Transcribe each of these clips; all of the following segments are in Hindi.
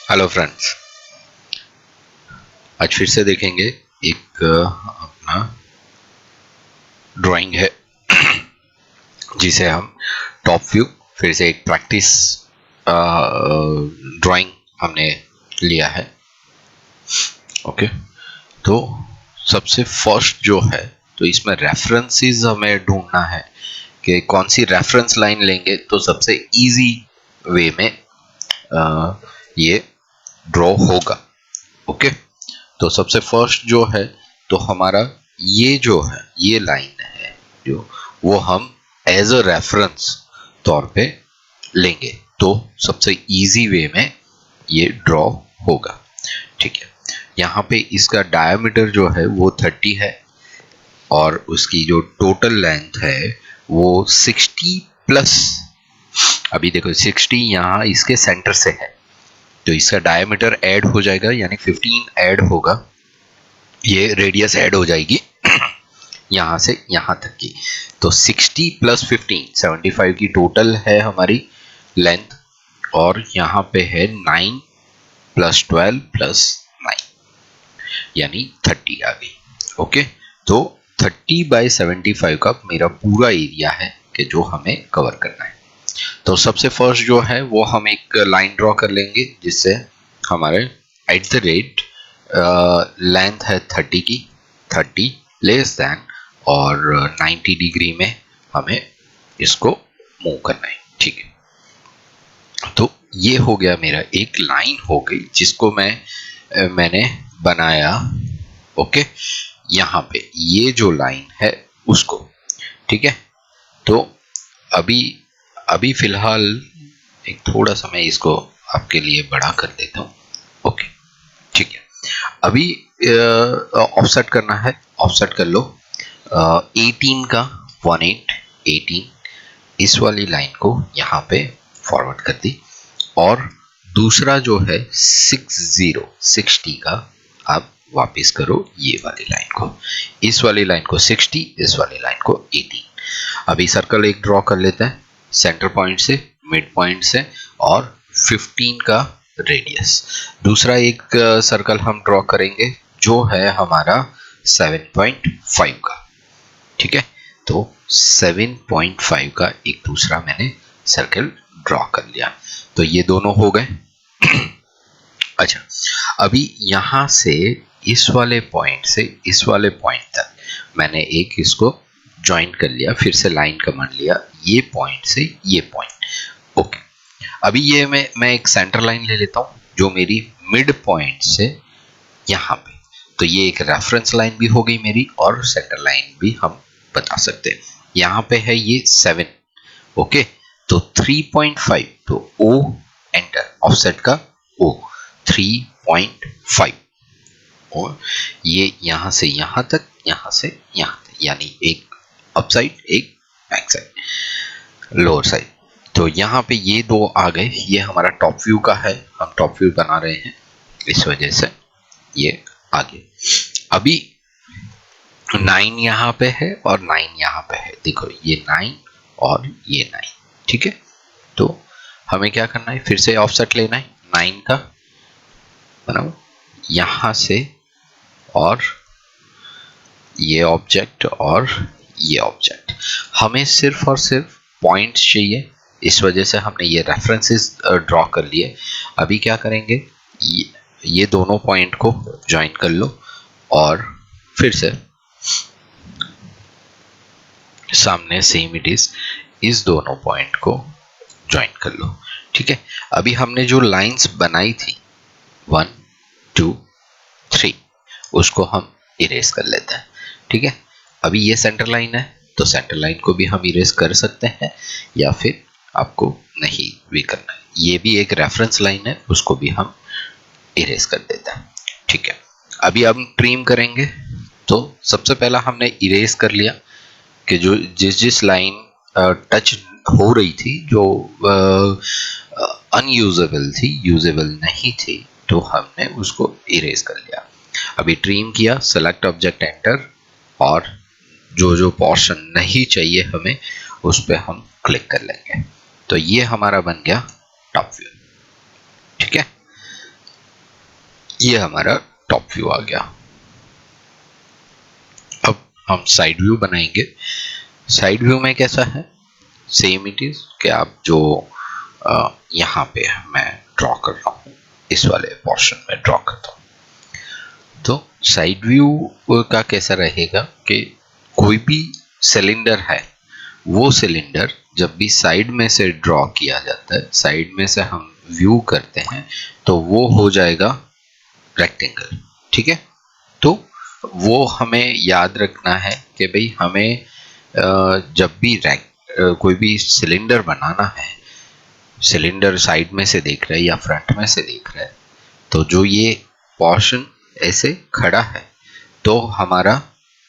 हेलो फ्रेंड्स, आज फिर से देखेंगे एक अपना ड्राइंग है जिसे हम टॉप व्यू फिर से एक प्रैक्टिस ड्राइंग हमने लिया है। ओके, तो सबसे फर्स्ट जो है तो इसमें रेफरेंसेस हमें ढूंढना है कि कौन सी रेफरेंस लाइन लेंगे तो सबसे इजी वे में ये ड्रॉ होगा। ओके, तो सबसे फर्स्ट जो है तो हमारा ये जो है ये लाइन है जो वो हम एज अ रेफरेंस तौर पे लेंगे तो सबसे इजी वे में ये ड्रॉ होगा। ठीक है, यहाँ पे इसका डायमीटर जो है वो 30 है और उसकी जो टोटल लेंथ है वो 60 प्लस, अभी देखो 60 यहाँ इसके सेंटर से है तो इसका डायमीटर ऐड हो जाएगा यानी 15 ऐड होगा, ये रेडियस ऐड हो जाएगी यहाँ से यहाँ तक की। तो 60 प्लस 15 75 की टोटल है हमारी लेंथ और यहाँ पे है 9 प्लस 12 प्लस 9 यानी 30 आ गई। ओके, तो 30/75 का मेरा पूरा एरिया है कि जो हमें कवर करना है। तो सबसे फर्स्ट जो है वो हम एक लाइन ड्रॉ कर लेंगे जिससे हमारे एट द रेट लेंथ है 30 की, 30 लेस देन और 90 डिग्री में हमें इसको मूव करना है। ठीक है, तो ये हो गया मेरा एक लाइन हो गई जिसको मैंने बनाया। ओके, यहाँ पे ये जो लाइन है उसको, ठीक है, तो अभी अभी फिलहाल एक थोड़ा सा मैं इसको आपके लिए बड़ा कर देता हूँ। ओके, ठीक है, अभी ऑफसेट करना है, ऑफसेट कर लो 18 का 18 इस वाली लाइन को यहाँ पे फॉरवर्ड कर दी और दूसरा जो है 60 का आप वापस करो ये वाली लाइन को, इस वाली लाइन को 60, इस वाली लाइन को 18। अभी सर्कल एक ड्रॉ कर लेते हैं सेंटर पॉइंट से, मिड पॉइंट से और 15 का रेडियस। दूसरा एक सर्कल हम ड्रॉ करेंगे जो है हमारा 7.5 का। ठीक है, तो 7.5 का एक दूसरा मैंने सर्कल ड्रॉ कर लिया, तो ये दोनों हो गए। अच्छा, अभी यहां से इस वाले पॉइंट से इस वाले पॉइंट तक मैंने एक इसको ज्वाइन कर लिया, फिर से लाइन कमांड लिया ये पॉइंट से ये पॉइंट। ओके, अभी ये मैं एक सेंटर लाइन ले लेता हूं जो मेरी मिड पॉइंट से यहां पे, तो ये एक रेफरेंस लाइन भी हो गई मेरी और सेंटर लाइन भी हम बता सकते हैं। यहां पे है ये 7। ओके, तो 3.5, तो ओ एंटर ऑफसेट का ओ 3.5 और ये यहां से यहां तक, यहां से यहां तक, यानी एक अप साइड एक बैक साइड लोअर साइड। तो यहाँ पे ये दो आ गए, ये हमारा टॉप व्यू का है, हम टॉप व्यू बना रहे हैं इस वजह से ये आ गए। अभी 9 यहाँ पे है और 9 यहाँ पे है, देखो ये 9 और ये 9। ठीक है, तो हमें क्या करना है, फिर से ऑफसेट लेना है 9 का, बनाओ यहाँ से और ये ऑब्जेक्ट और ये ऑब्जेक्ट, हमें सिर्फ और सिर्फ पॉइंट्स चाहिए, इस वजह से हमने ये रेफरेंसेस ड्रॉ कर लिए। अभी क्या करेंगे, ये दोनों पॉइंट को ज्वाइन कर लो और फिर से सामने सेम इट इज इस दोनों पॉइंट को ज्वाइन कर लो। ठीक है, अभी हमने जो लाइंस बनाई थी 1 2 3 उसको हम इरेज कर लेते हैं। ठीक है, अभी ये सेंटर लाइन है तो सेंटर लाइन को भी हम इरेज कर सकते हैं या फिर आपको नहीं भी करना है, ये भी एक रेफरेंस लाइन है उसको भी हम इरेज कर देते हैं। ठीक है, अभी हम ट्रिम करेंगे तो सबसे पहला हमने इरेज कर लिया कि जो जिस लाइन टच हो रही थी जो अनयूजेबल थी, यूजेबल नहीं थी, तो हमने उसको इरेज कर लिया। अभी ट्रिम किया, सेलेक्ट ऑब्जेक्ट एंटर और जो जो पोर्शन नहीं चाहिए हमें उस पर हम क्लिक कर लेंगे, तो ये हमारा बन गया टॉप व्यू। ठीक है, ये हमारा टॉप व्यू आ गया। अब हम साइड व्यू बनाएंगे। साइड व्यू में कैसा है, सेम इट इज कि आप जो यहाँ पे मैं ड्रॉ कर रहा हूँ, इस वाले पोर्शन में ड्रॉ करता हूँ। तो साइड व्यू का कैसा रहेगा कि कोई भी सिलेंडर है, वो सिलेंडर जब भी साइड में से ड्रॉ किया जाता है, साइड में से हम व्यू करते हैं, तो वो हो जाएगा रेक्टेंगल। ठीक है, तो वो हमें याद रखना है कि भाई हमें जब भी कोई भी सिलेंडर बनाना है, सिलेंडर साइड में से देख रहा है या फ्रंट में से देख रहा है, तो जो ये पोर्शन ऐसे खड़ा है तो हमारा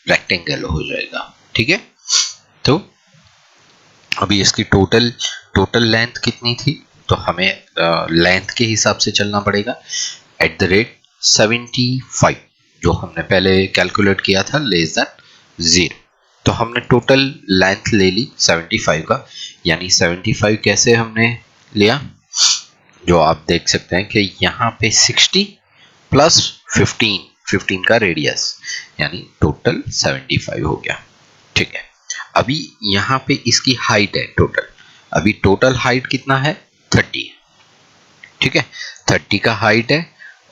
रेक्टेंगल हो जाएगा। ठीक है, तो अभी इसकी टोटल लेंथ कितनी थी, तो हमें लेंथ के हिसाब से चलना पड़ेगा। @75 जो हमने पहले कैलकुलेट किया था लेस देन 0, तो हमने टोटल लेंथ ले ली 75 का, यानी 75 कैसे हमने लिया, जो आप देख सकते हैं कि यहाँ पे 60 प्लस 15 का रेडियस, यानी टोटल 75 हो गया। ठीक है, अभी यहाँ पे इसकी हाइट है टोटल, अभी टोटल हाइट कितना है, 30। ठीक है, 30 का हाइट है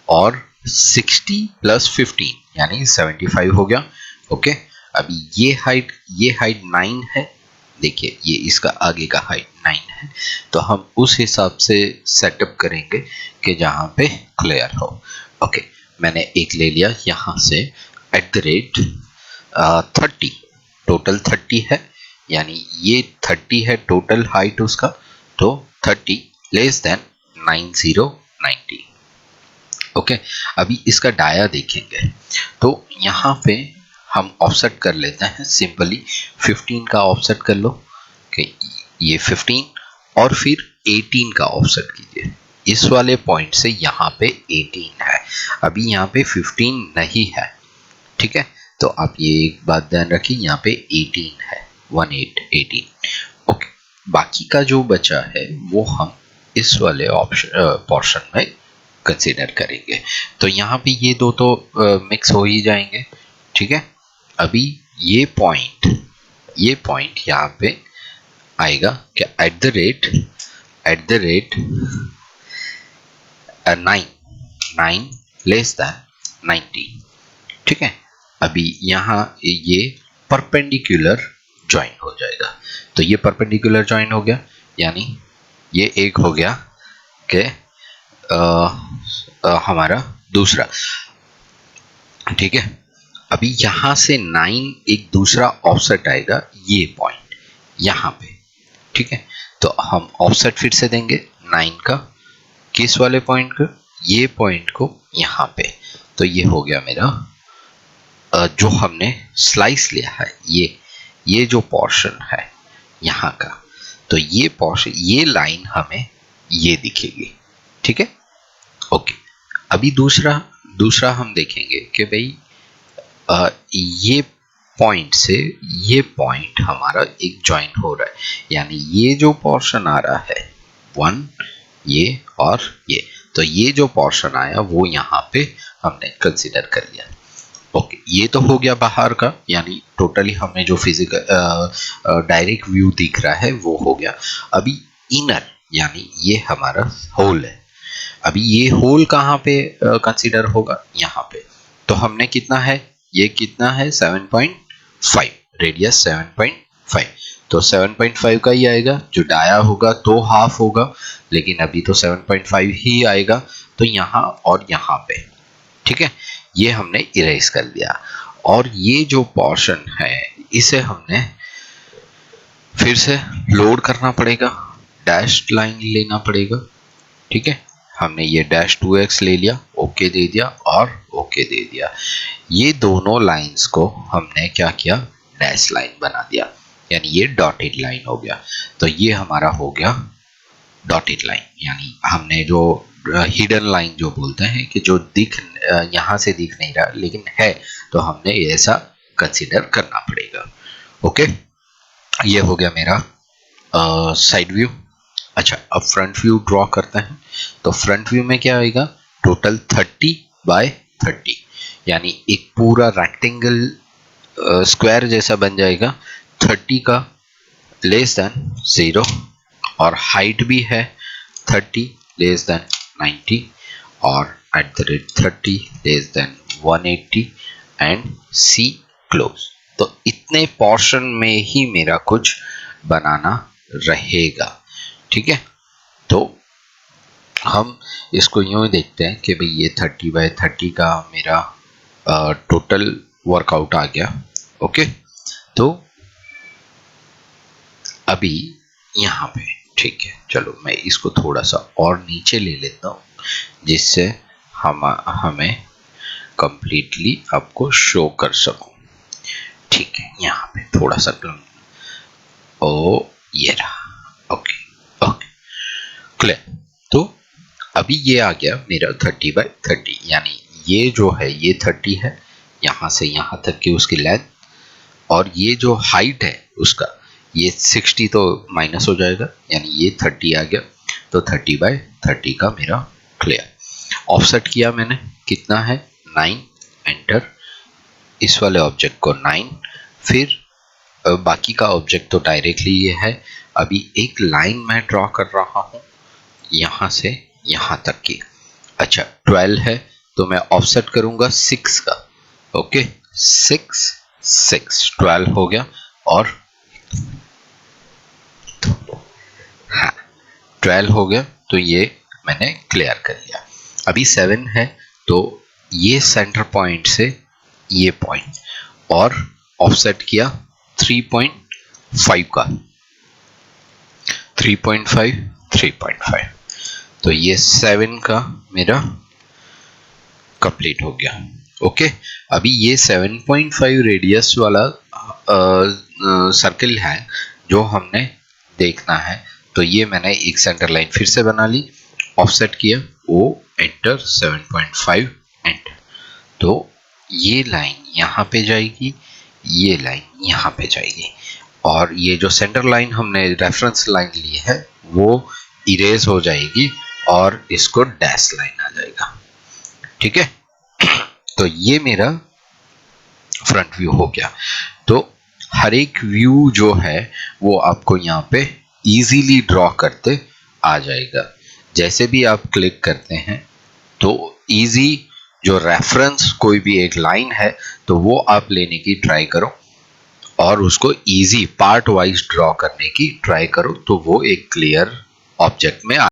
और 60 प्लस 15 यानी 75 हो गया। ओके, अभी ये हाइट 9 है, देखिए ये इसका आगे का हाइट 9 है, तो हम उस हिसाब से सेटअप करेंगे कि जहाँ पे क्लियर हो। ओके, मैंने एक ले लिया यहाँ से @30, टोटल 30 है, यानी ये 30 है टोटल हाइट उसका, तो 30 लेस देन 9090। ओके, अभी इसका डाया देखेंगे, तो यहाँ पे हम ऑफसेट कर लेते हैं सिंपली, 15 का ऑफसेट कर लो कि ये 15 और फिर 18 का ऑफसेट कीजिए, इस वाले पॉइंट से यहाँ पे 18 है, अभी यहाँ पे 15 नहीं है। ठीक है, तो आप ये एक बात ध्यान रखिए, यहाँ पे 18 है, 18। ओके, बाकी का जो बचा है वो हम इस वाले ऑप्शन पोर्शन में कंसीडर करेंगे। तो यहाँ पे ये दो तो मिक्स हो ही जाएंगे। ठीक है, अभी ये पॉइंट यहाँ पे आएगा कि @9 लेस दैन 90। ठीक है, अभी यहाँ ये परपेंडिकुलर ज्वाइन हो जाएगा, तो ये परपेंडिकुलर ज्वाइन हो गया, यानी ये एक हो गया कि हमारा दूसरा। ठीक है, अभी यहाँ से 9 एक दूसरा ऑफसेट आएगा, ये पॉइंट यहाँ पे। ठीक है, तो हम ऑफसेट फिर से देंगे 9 का, किस वाले पॉइंट का, ये पॉइंट को यहाँ पे, तो ये हो गया मेरा जो हमने स्लाइस लिया है, ये जो पोर्शन है यहाँ का, तो ये पोर्शन, ये लाइन हमें ये दिखेगी। ठीक है, ओके, अभी दूसरा हम देखेंगे कि भाई ये पॉइंट से ये पॉइंट हमारा एक ज्वाइन हो रहा है, यानी ये जो पोर्शन आ रहा है 1, ये और ये, तो ये जो पोर्शन आया वो यहाँ पे हमने कंसीडर कर लिया। ओके, ये तो हो गया बाहर का, यानी टोटली हमने जो फिजिकल डायरेक्ट व्यू दिख रहा है वो हो गया। अभी इनर, यानी ये हमारा होल है, अभी ये होल कहाँ पे कंसीडर होगा, यहाँ पे, तो हमने कितना है, ये कितना है 7.5, रेडियस 7.5, तो 7.5 का ही आएगा, जो डाया होगा तो हाफ होगा, लेकिन अभी तो 7.5 ही आएगा, तो यहाँ और यहाँ पे। ठीक है, ये हमने इरेज कर दिया, और ये जो पोर्शन है इसे हमने फिर से लोड करना पड़ेगा, डैश लाइन लेना पड़ेगा। ठीक है, हमने ये -2x ले लिया, ओके दे दिया और ओके दे दिया, ये दोनों लाइंस को हमने क्या किया, डैश लाइन बना दिया, यानी ये डॉटेड लाइन हो गया, तो ये हमारा हो गया डॉटेड लाइन, यानी हमने जो हिडन लाइन जो बोलते हैं कि जो यहाँ से दिख नहीं रहा लेकिन है, तो हमने ऐसा कंसीडर करना पड़ेगा। ओके, ये हो गया मेरा साइड व्यू। अच्छा, अब फ्रंट व्यू ड्रॉ करते हैं, तो फ्रंट व्यू में क्या आएगा, टोटल 30 बाय 30, यानी एक पूरा रेक्टेंगल स्क्वायर जैसा बन जाएगा 30 का लेस देन 0, और हाइट भी है 30 लेस देन 90, और at the rate 30 less than 180 and C close. तो इतने पोर्शन में ही मेरा कुछ बनाना रहेगा, ठीक है। तो हम इसको यूं ही देखते हैं कि भाई ये 30 बाय 30 का मेरा टोटल वर्कआउट आ गया। ओके, तो अभी यहाँ पे ठीक है, चलो मैं इसको थोड़ा सा और नीचे ले लेता हूँ जिससे हमें कंप्लीटली आपको शो कर सकूं। ठीक है, यहाँ पे थोड़ा सा ओ ये रहा। Okay okay clear. तो अभी ये आ गया मेरा 30 बाय 30, यानी ये जो है ये 30 है यहाँ से यहाँ तक की उसकी लेंथ, और ये जो हाइट है उसका ये 60 तो माइनस हो जाएगा, यानी ये 30 आ गया। तो 30 बाय 30 का मेरा क्लियर। ऑफसेट किया मैंने, कितना है 9, एंटर। इस वाले ऑब्जेक्ट को 9, फिर बाकी का ऑब्जेक्ट तो डायरेक्टली ये है। अभी एक लाइन मैं ड्रॉ कर रहा हूँ यहाँ से यहाँ तक की। अच्छा 12 है तो मैं ऑफसेट करूँगा 6 का। ओके 6 12 हो गया, और हाँ 12 हो गया, तो ये मैंने क्लियर कर लिया। अभी 7 है तो ये सेंटर पॉइंट से ये पॉइंट, और ऑफसेट किया 3.5 का, 3.5 तो ये 7 का मेरा कंप्लीट हो गया। ओके, अभी ये 7.5 रेडियस वाला सर्किल है जो हमने देखना है। तो ये मैंने एक सेंटर लाइन फिर से बना ली, ऑफसेट किया, ओ एंटर 7.5 एंटर। तो ये लाइन यहाँ पे जाएगी, ये लाइन यहाँ पे जाएगी, और ये जो सेंटर लाइन हमने रेफरेंस लाइन ली है वो इरेज हो जाएगी और इसको डैश लाइन आ जाएगा। ठीक है, तो ये मेरा फ्रंट व्यू हो गया। तो हर एक व्यू जो है वो आपको यहाँ पे इजीली ड्रॉ करते आ जाएगा। जैसे भी आप क्लिक करते हैं तो इजी जो रेफरेंस कोई भी एक लाइन है तो वो आप लेने की ट्राई करो, और उसको इजी पार्ट वाइज ड्रॉ करने की ट्राई करो, तो वो एक क्लियर ऑब्जेक्ट में